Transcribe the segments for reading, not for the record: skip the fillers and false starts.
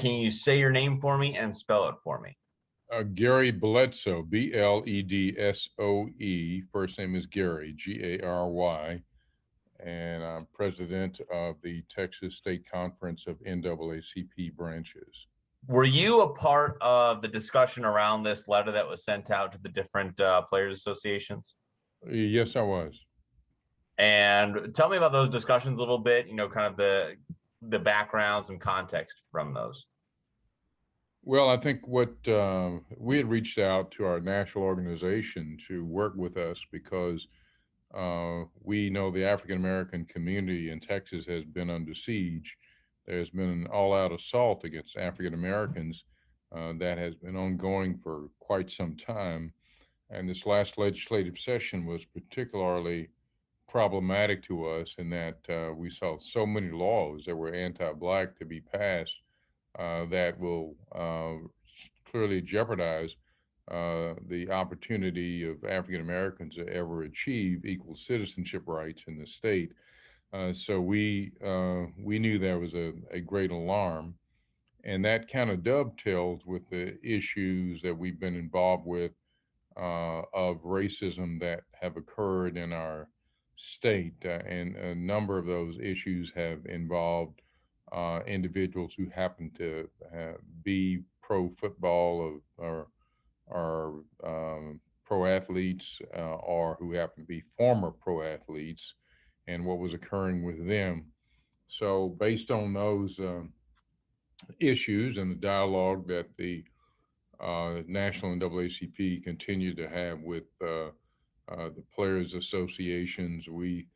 can you say your name for me and spell it for me? Gary Bledsoe, Bledsoe. First name is Gary, Gary, and I'm president of the Texas State Conference of NAACP branches. Were you a part of the discussion around this letter that was sent out to the different players associations? Yes, I was. And tell me about those discussions a little bit, kind of the background, some context from those. Well, I think what we had reached out to our national organization to work with us because we know the African American community in Texas has been under siege. There's been an all-out assault against African Americans that has been ongoing for quite some time. And this last legislative session was particularly problematic to us in that we saw so many laws that were anti-Black to be passed that will clearly jeopardize the opportunity of African Americans to ever achieve equal citizenship rights in the state. So we knew there was a great alarm, and that kind of dovetails with the issues that we've been involved with of racism that have occurred in our state, and a number of those issues have involved individuals who happen to be pro football or pro athletes or who happen to be former pro athletes and what was occurring with them. So based on those issues and the dialogue that the National NAACP continue to have with the players associations, we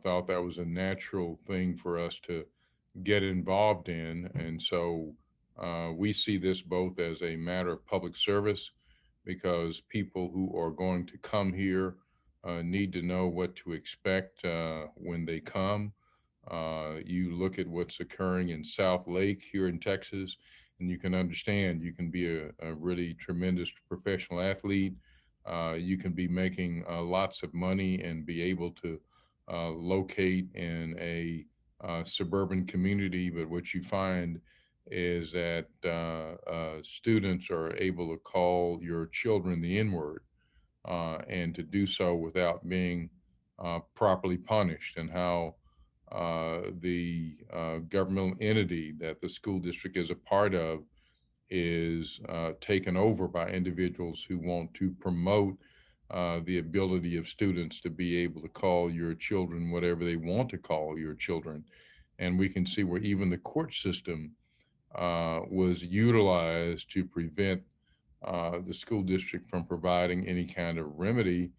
thought that was a natural thing for us to get involved in. And so we see this both as a matter of public service because people who are going to come here need to know what to expect when they come. You look at what's occurring in South Lake here in Texas, and you can understand you can be a really tremendous professional athlete. You can be making lots of money and be able to locate in a suburban community, but what you find is that students are able to call your children the N-word and to do so without being properly punished, and how the governmental entity that the school district is a part of is taken over by individuals who want to promote the ability of students to be able to call your children whatever they want to call your children. And we can see where even the court system was utilized to prevent the school district from providing any kind of remedy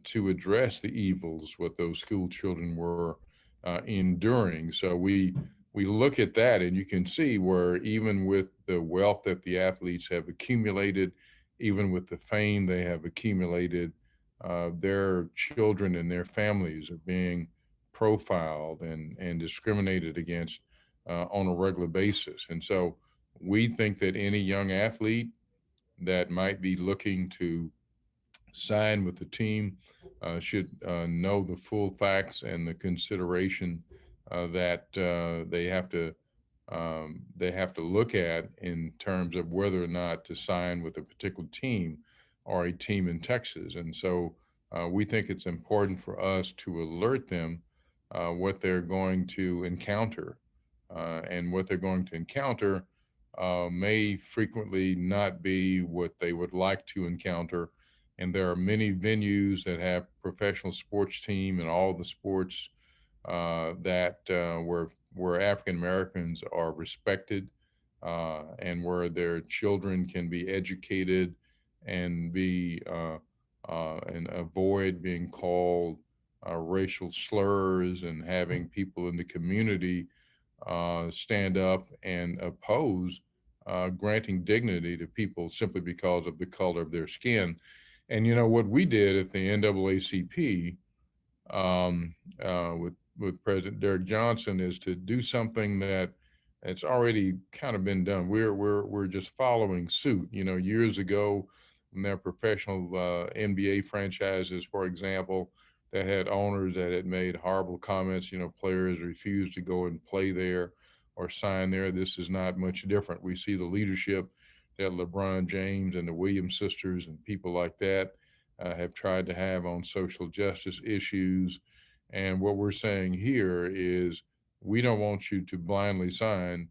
to address the evils what those school children were enduring. So we look at that, and you can see where even with the wealth that the athletes have accumulated, even with the fame they have accumulated, their children and their families are being profiled and discriminated against on a regular basis. And so we think that any young athlete that might be looking to sign with the team should know the full facts and the consideration that they have to look at in terms of whether or not to sign with a particular team or a team in Texas. And so we think it's important for us to alert them what they're going to encounter, and what they're going to encounter may frequently not be what they would like to encounter. And there are many venues that have professional sports team and all the sports where African Americans are respected and where their children can be educated and and avoid being called racial slurs, and having people in the community stand up and oppose granting dignity to people simply because of the color of their skin. And what we did at the NAACP with President Derek Johnson is to do something that it's already kind of been done. We're just following suit. Years ago, when there were professional NBA franchises, for example, that had owners that had made horrible comments. Players refused to go and play there, or sign there. This is not much different. We see the leadership that LeBron James and the Williams sisters and people like that have tried to have on social justice issues. And what we're saying here is we don't want you to blindly sign.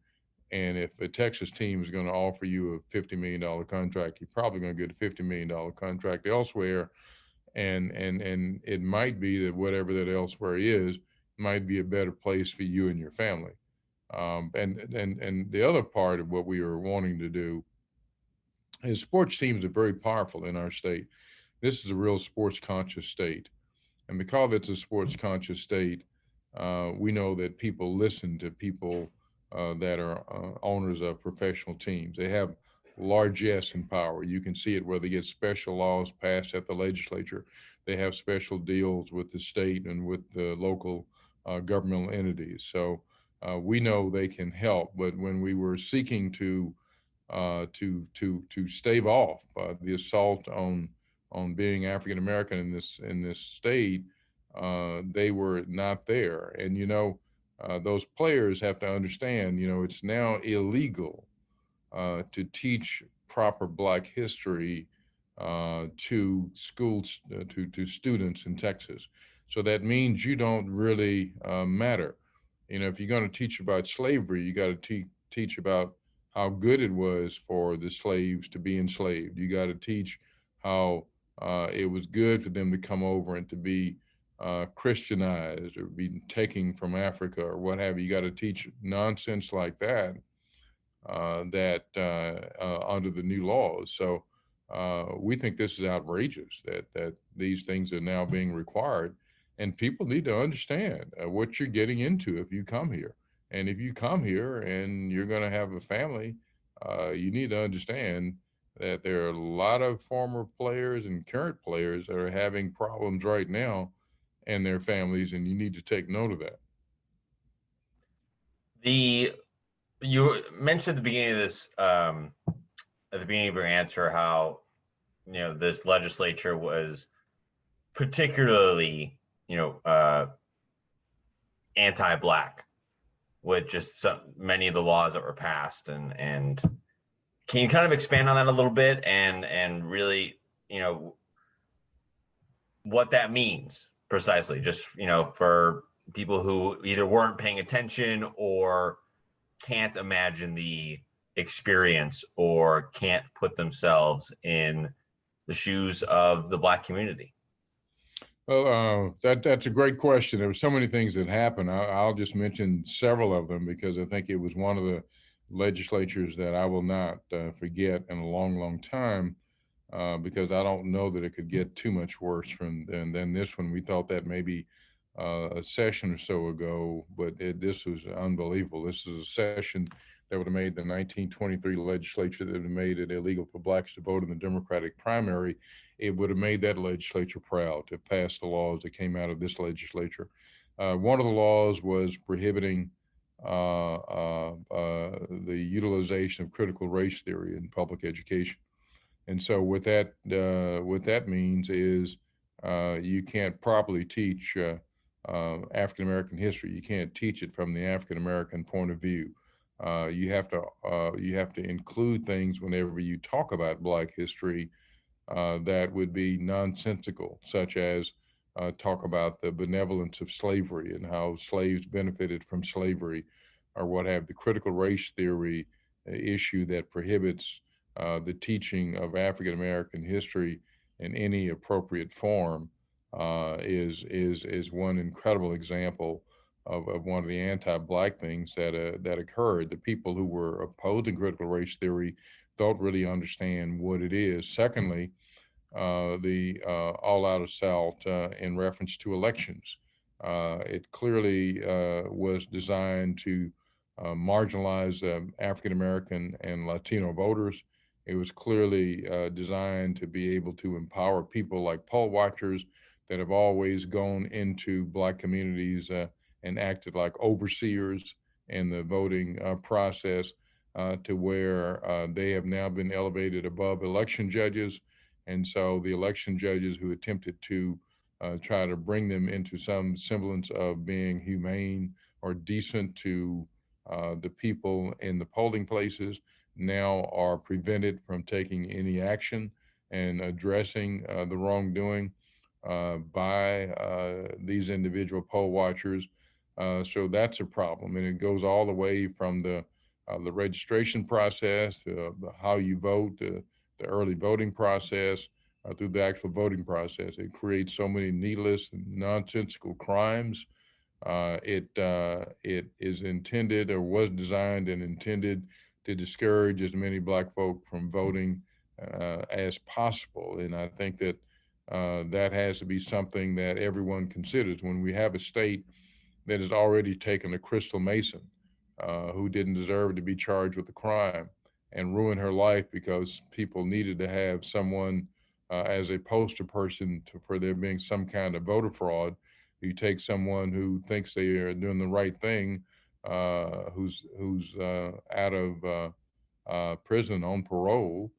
And if a Texas team is going to offer you a $50 million contract, you're probably going to get a $50 million contract elsewhere. And it might be that whatever that elsewhere is might be a better place for you and your family. And the other part of what we are wanting to do is sports teams are very powerful in our state. This is a real sports conscious state. And because it's a sports conscious state, we know that people listen to people that are owners of professional teams. They have largesse and power. You can see it where they get special laws passed at the legislature. They have special deals with the state and with the local governmental entities. So we know they can help. But when we were seeking to stave off the assault on being African American in this state, they were not there. And those players have to understand, it's now illegal to teach proper Black history to schools to students in Texas. So that means you don't really matter. If you're going to teach about slavery, you got to teach about how good it was for the slaves to be enslaved. You got to teach how it was good for them to come over and to be Christianized or be taken from Africa or what have you. You got to teach nonsense like that under the new laws. So we think this is outrageous that these things are now being required, and people need to understand what you're getting into if you come here. And if you come here and you're going to have a family, you need to understand that there are a lot of former players and current players that are having problems right now and their families, and you need to take note of that. You mentioned at the beginning of this, at the beginning of your answer, how this legislature was particularly anti-Black with just many of the laws that were passed, and can you kind of expand on that a little bit and really what that means precisely, just for people who either weren't paying attention or can't imagine the experience or can't put themselves in the shoes of the Black community? Well, that's a great question. There were so many things that happened. I'll just mention several of them because I think it was one of the legislatures that I will not forget in a long, long time, because I don't know that it could get too much worse than this one. We thought that maybe a session or so ago, but this was unbelievable. This is a session that would have made the 1923 legislature that would have made it illegal for Blacks to vote in the Democratic primary. It would have made that legislature proud to pass the laws that came out of this legislature. One of the laws was prohibiting the utilization of critical race theory in public education. And so what that means is you can't properly teach African American history. You can't teach it from the African American point of view. You have to include things whenever you talk about Black history that would be nonsensical, such as talk about the benevolence of slavery and how slaves benefited from slavery, or what have the critical race theory issue that prohibits the teaching of African American history in any appropriate form is one incredible example of one of the anti-Black things that occurred. The people who were opposing critical race theory don't really understand what it is. Secondly, the all-out assault in reference to elections. It clearly was designed to marginalize African American and Latino voters. It was clearly designed to be able to empower people like poll watchers that have always gone into Black communities and acted like overseers in the voting process, to where they have now been elevated above election judges. And so the election judges who attempted to try to bring them into some semblance of being humane or decent to The people in the polling places now are prevented from taking any action and addressing the wrongdoing by these individual poll watchers. So that's a problem, and it goes all the way from the registration process, how you vote, the early voting process, through the actual voting process. It creates so many needless and nonsensical crimes. It is intended or was designed and intended to discourage as many black folk from voting as possible. And I think that that has to be something that everyone considers when we have a state that has already taken a Crystal Mason who didn't deserve to be charged with a crime and ruin her life because people needed to have someone as a poster person for there being some kind of voter fraud. You take someone who thinks they are doing the right thing, who's out of prison on parole,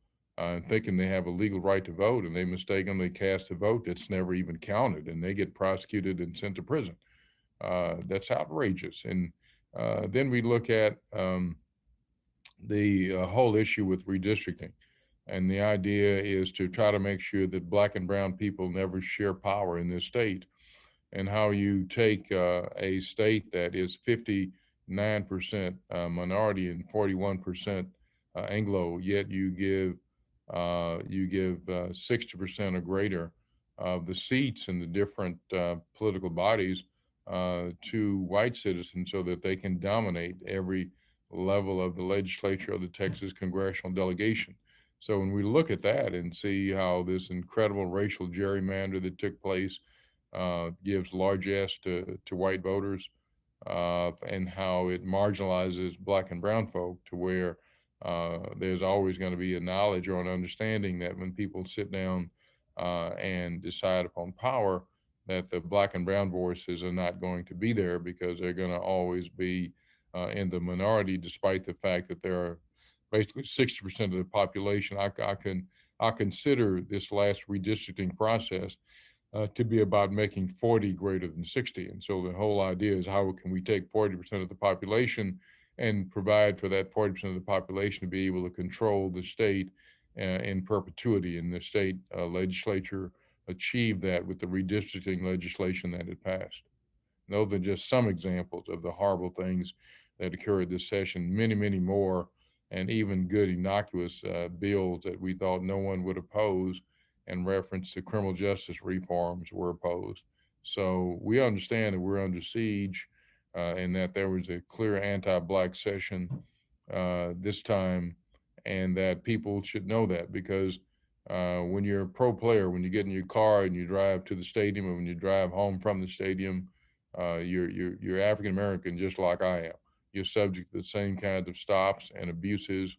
thinking they have a legal right to vote, and they mistakenly cast a vote that's never even counted, and they get prosecuted and sent to prison. That's outrageous. And then we look at the whole issue with redistricting. And the idea is to try to make sure that black and brown people never share power in this state. And how you take a state that is 59% minority and 41% Anglo, yet you give 60% or greater of the seats in the different political bodies to white citizens so that they can dominate every level of the legislature of the Texas congressional delegation. So when we look at that and see how this incredible racial gerrymander that took place gives largesse to white voters, and how it marginalizes black and brown folk to where there's always going to be a knowledge or an understanding that when people sit down and decide upon power, that the black and brown voices are not going to be there because they're going to always be in the minority, despite the fact that there are basically 60% of the population. I consider this last redistricting process to be about making 40 greater than 60. And so the whole idea is how can we take 40% of the population and provide for that 40% of the population to be able to control the state in perpetuity. And the state legislature achieved that with the redistricting legislation that it passed. Those are just some examples of the horrible things that occurred this session, many, many more, and even good innocuous bills that we thought no one would oppose in reference to criminal justice reforms were opposed. So we understand that we're under siege and that there was a clear anti-black session this time, and that people should know that because when you're a pro player, when you get in your car and you drive to the stadium, or when you drive home from the stadium, you're African American just like I am. You're subject to the same kinds of stops and abuses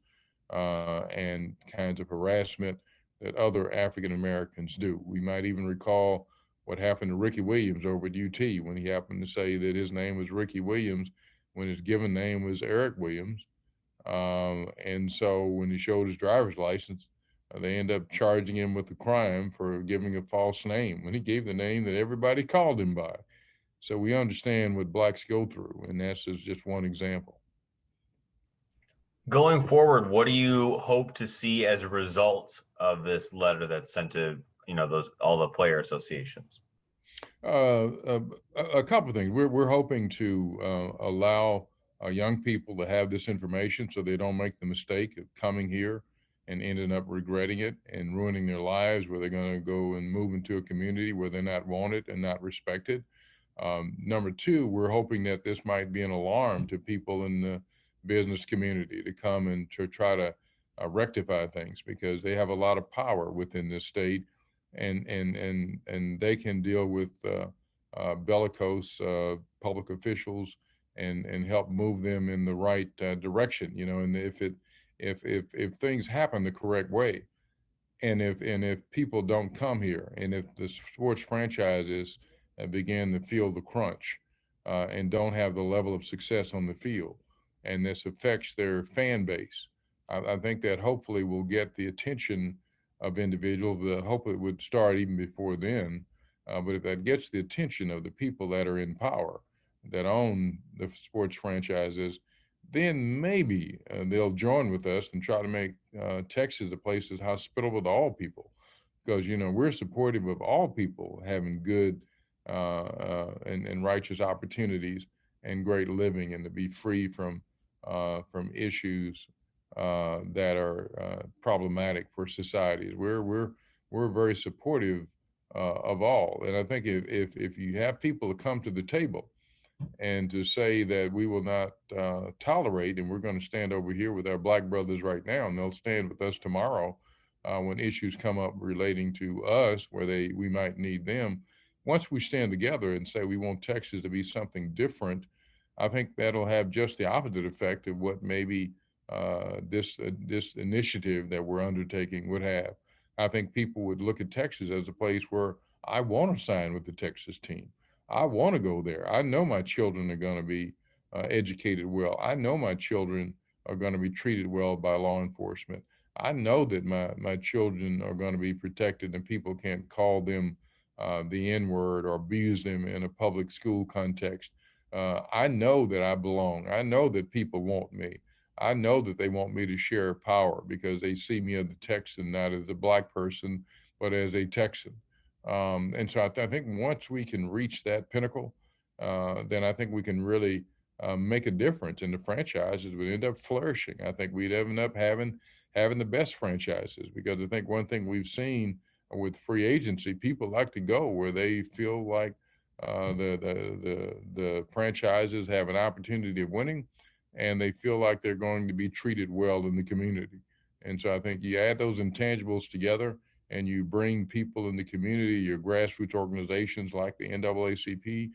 and kinds of harassment that other African Americans do. We might even recall what happened to Ricky Williams over at UT when he happened to say that his name was Ricky Williams when his given name was Eric Williams. And so when he showed his driver's license, they end up charging him with a crime for giving a false name when he gave the name that everybody called him by. So we understand what blacks go through, and that's just one example. Going forward, what do you hope to see as a result of this letter that's sent to all the player associations? A couple of things. We're hoping to allow young people to have this information so they don't make the mistake of coming here and ending up regretting it and ruining their lives, where they're going to go and move into a community where they're not wanted and not respected. Number two, we're hoping that this might be an alarm to people in the business community to come and to try to rectify things, because they have a lot of power within this state, and they can deal with bellicose public officials and help move them in the right direction. And if things happen the correct way, and if people don't come here, and if the sports franchises begin to feel the crunch and don't have the level of success on the field, and this affects their fan base, I think that hopefully will get the attention of individuals. Hopefully it would start even before then, but if that gets the attention of the people that are in power, that own the sports franchises, then maybe they'll join with us and try to make Texas a place that's hospitable to all people, because we're supportive of all people having good and righteous opportunities and great living, and to be free from issues that are problematic for societies. We're very supportive of all, and I think if you have people to come to the table and to say that we will not tolerate, and we're going to stand over here with our black brothers right now, and they'll stand with us tomorrow when issues come up relating to us where we might need them. Once we stand together and say we want Texas to be something different, I think that'll have just the opposite effect of what maybe this initiative that we're undertaking would have. I think people would look at Texas as a place where I want to sign with the Texas team. I want to go there. I know my children are going to be educated well. I know my children are going to be treated well by law enforcement. I know that my children are going to be protected and people can't call them the N word or abuse them in a public school context. I know that I belong. I know that people want me. I know that they want me to share power because they see me as a Texan, not as a black person, but as a Texan. And so I think once we can reach that pinnacle, then I think we can really make a difference, and the franchises would end up flourishing. I think we'd end up having the best franchises, because I think one thing we've seen with free agency, people like to go where they feel like the franchises have an opportunity of winning, and they feel like they're going to be treated well in the community. And so I think you add those intangibles together, and you bring people in the community, your grassroots organizations like the NAACP,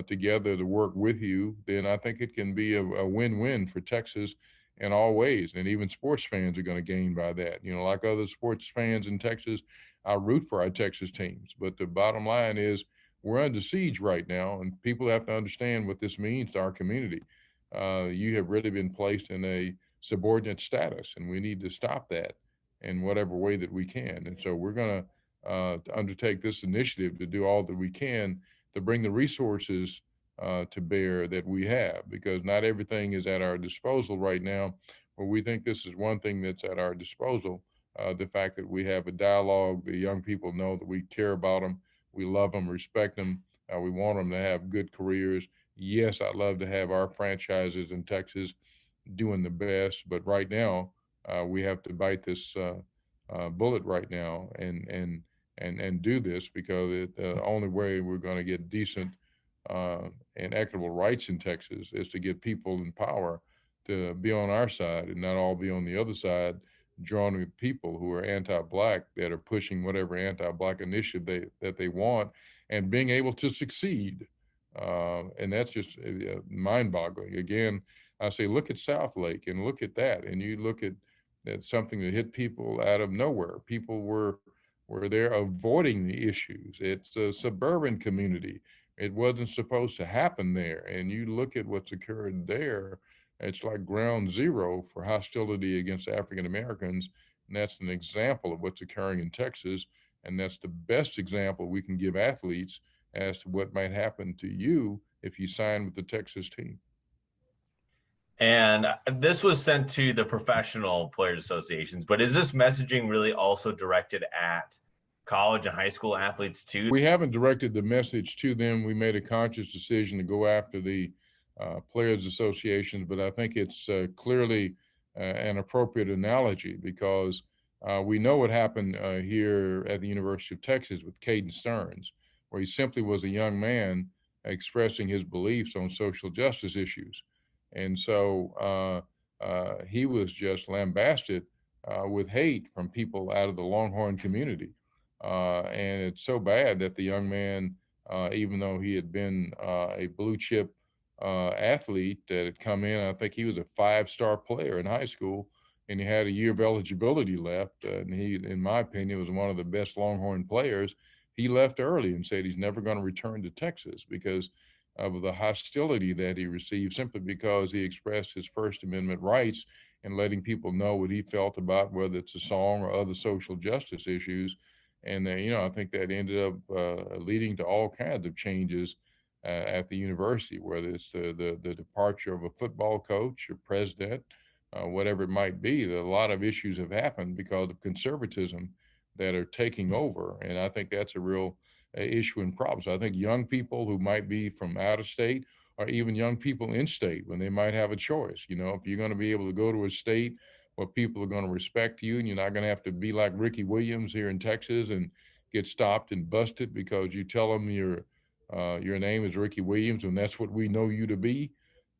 together to work with you, then I think it can be a win-win for Texas in all ways. And even sports fans are going to gain by that. Like other sports fans in Texas, I root for our Texas teams. But the bottom line is we're under siege right now, and people have to understand what this means to our community. You have really been placed in a subordinate status, and we need to stop that in whatever way that we can. And so we're going to undertake this initiative to do all that we can to bring the resources to bear that we have, because not everything is at our disposal right now. But we think this is one thing that's at our disposal. The fact that we have a dialogue, the young people know that we care about them, we love them, respect them, we want them to have good careers. Yes, I'd love to have our franchises in Texas doing the best, but right now we have to bite this bullet right now and do this, because the only way we're going to get decent and equitable rights in Texas is to get people in power to be on our side and not all be on the other side, drawn with people who are anti-black, that are pushing whatever anti-black initiative that they want and being able to succeed. And that's just mind-boggling. Again, I say, look at South Lake and look at that, and you look at something that hit people out of nowhere. People were there avoiding the issues. It's a suburban community. It wasn't supposed to happen there. And you look at what's occurred there, it's like ground zero for hostility against African Americans. And that's an example of what's occurring in Texas. And that's the best example we can give athletes as to what might happen to you if you sign with the Texas team. And this was sent to the professional players associations, but is this messaging really also directed at college and high school athletes too? We haven't directed the message to them. We made a conscious decision to go after the players associations, but I think it's clearly an appropriate analogy, because we know what happened here at the University of Texas with Caden Stearns, where he simply was a young man expressing his beliefs on social justice issues. And so he was just lambasted with hate from people out of the Longhorn community. And it's so bad that the young man, even though he had been a blue chip athlete that had come in, I think he was a 5-star player in high school, and he had a year of eligibility left. And he, in my opinion, was one of the best Longhorn players. He left early and said he's never going to return to Texas because of the hostility that he received, simply because he expressed his First Amendment rights and letting people know what he felt about whether it's a song or other social justice issues. And I think that ended up leading to all kinds of changes at the university, whether it's the departure of a football coach or president, whatever it might be. A lot of issues have happened because of conservatism that are taking over, and I think that's a real issue and problem. So I think young people who might be from out of state, or even young people in state, when they might have a choice, if you're going to be able to go to a state where people are going to respect you, and you're not going to have to be like Ricky Williams here in Texas and get stopped and busted because you tell them your name is Ricky Williams and that's what we know you to be.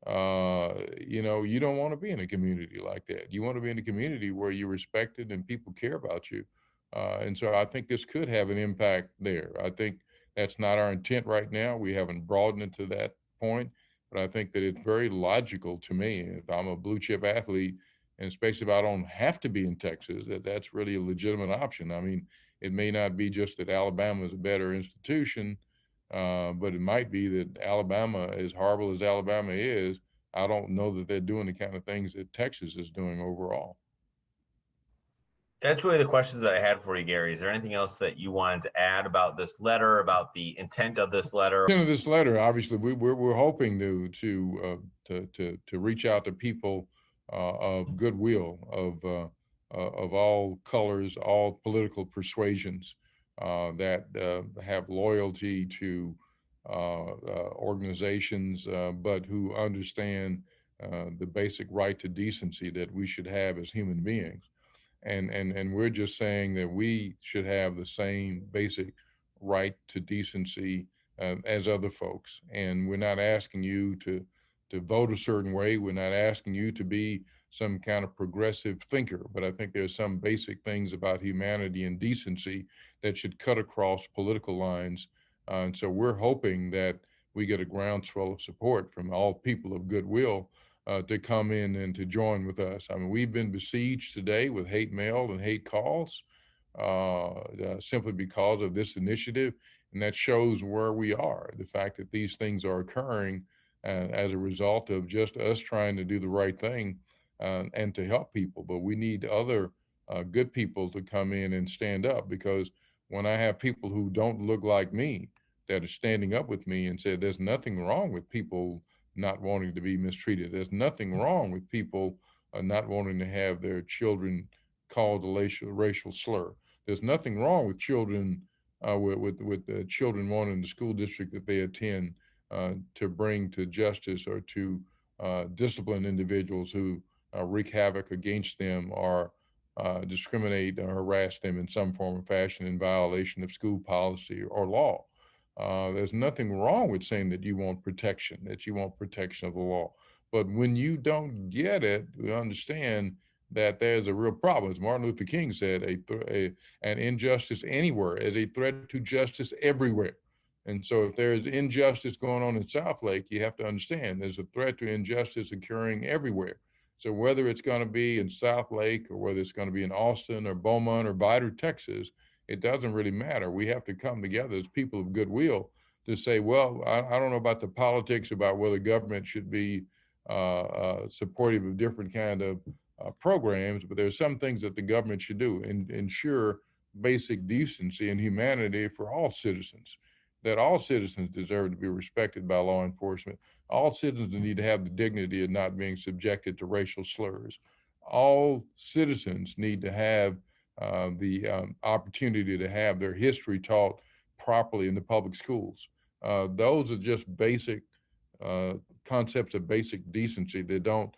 You don't want to be in a community like that. You want to be in a community where you're respected and people care about you. And so I think this could have an impact there. I think that's not our intent right now. We haven't broadened it to that point, but I think that it's very logical to me. If I'm a blue chip athlete, and especially if I don't have to be in Texas, that's really a legitimate option. I mean, it may not be just that Alabama is a better institution, but it might be that Alabama, as horrible as Alabama is, I don't know that they're doing the kind of things that Texas is doing overall. That's really the questions that I had for you, Gary. Is there anything else that you wanted to add about this letter, about the intent of this letter? This letter, obviously, we're hoping to reach out to people of goodwill, of all colors, all political persuasions, that have loyalty to organizations, but who understand the basic right to decency that we should have as human beings. And we're just saying that we should have the same basic right to decency as other folks. And we're not asking you to vote a certain way. We're not asking you to be some kind of progressive thinker, but I think there's some basic things about humanity and decency that should cut across political lines. And so we're hoping that we get a groundswell of support from all people of goodwill to come in and to join with us. I mean, we've been besieged today with hate mail and hate calls simply because of this initiative. And that shows where we are. The fact that these things are occurring as a result of just us trying to do the right thing and to help people. But we need other good people to come in and stand up, because when I have people who don't look like me that are standing up with me and say there's nothing wrong with people not wanting to be mistreated, there's nothing wrong with people not wanting to have their children called a racial slur, there's nothing wrong with children with children wanting the school district that they attend to bring to justice or to discipline individuals who wreak havoc against them or discriminate or harass them in some form or fashion in violation of school policy or law. There's nothing wrong with saying that you want protection of the law. But when you don't get it, we understand that there's a real problem. As Martin Luther King said, an injustice anywhere is a threat to justice everywhere. And so if there's injustice going on in Southlake, you have to understand there's a threat to injustice occurring everywhere. So whether it's going to be in Southlake or whether it's going to be in Austin or Beaumont or Vidor, Texas, it doesn't really matter. We have to come together as people of goodwill to say, well, I don't know about the politics about whether government should be supportive of different kind of programs, but there's some things that the government should do and ensure basic decency and humanity for all citizens, that all citizens deserve to be respected by law enforcement. All citizens need to have the dignity of not being subjected to racial slurs. All citizens need to have the opportunity to have their history taught properly in the public schools. Those are just basic concepts of basic decency that don't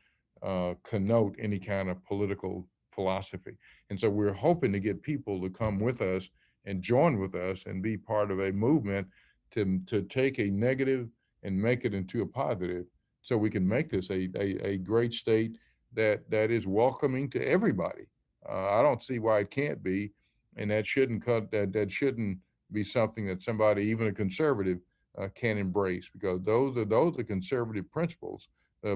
connote any kind of political philosophy. And so we're hoping to get people to come with us and join with us and be part of a movement to take a negative and make it into a positive, so we can make this a great state that is welcoming to everybody. I don't see why it can't be, and that shouldn't be something that somebody, even a conservative, can embrace, because those are conservative principles,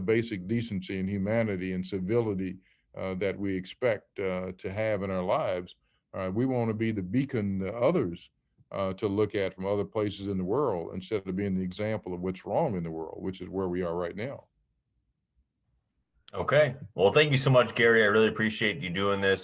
basic decency and humanity and civility that we expect to have in our lives. We want to be the beacon to others to look at from other places in the world, instead of being the example of what's wrong in the world, which is where we are right now. Okay. Well, thank you so much, Gary. I really appreciate you doing this.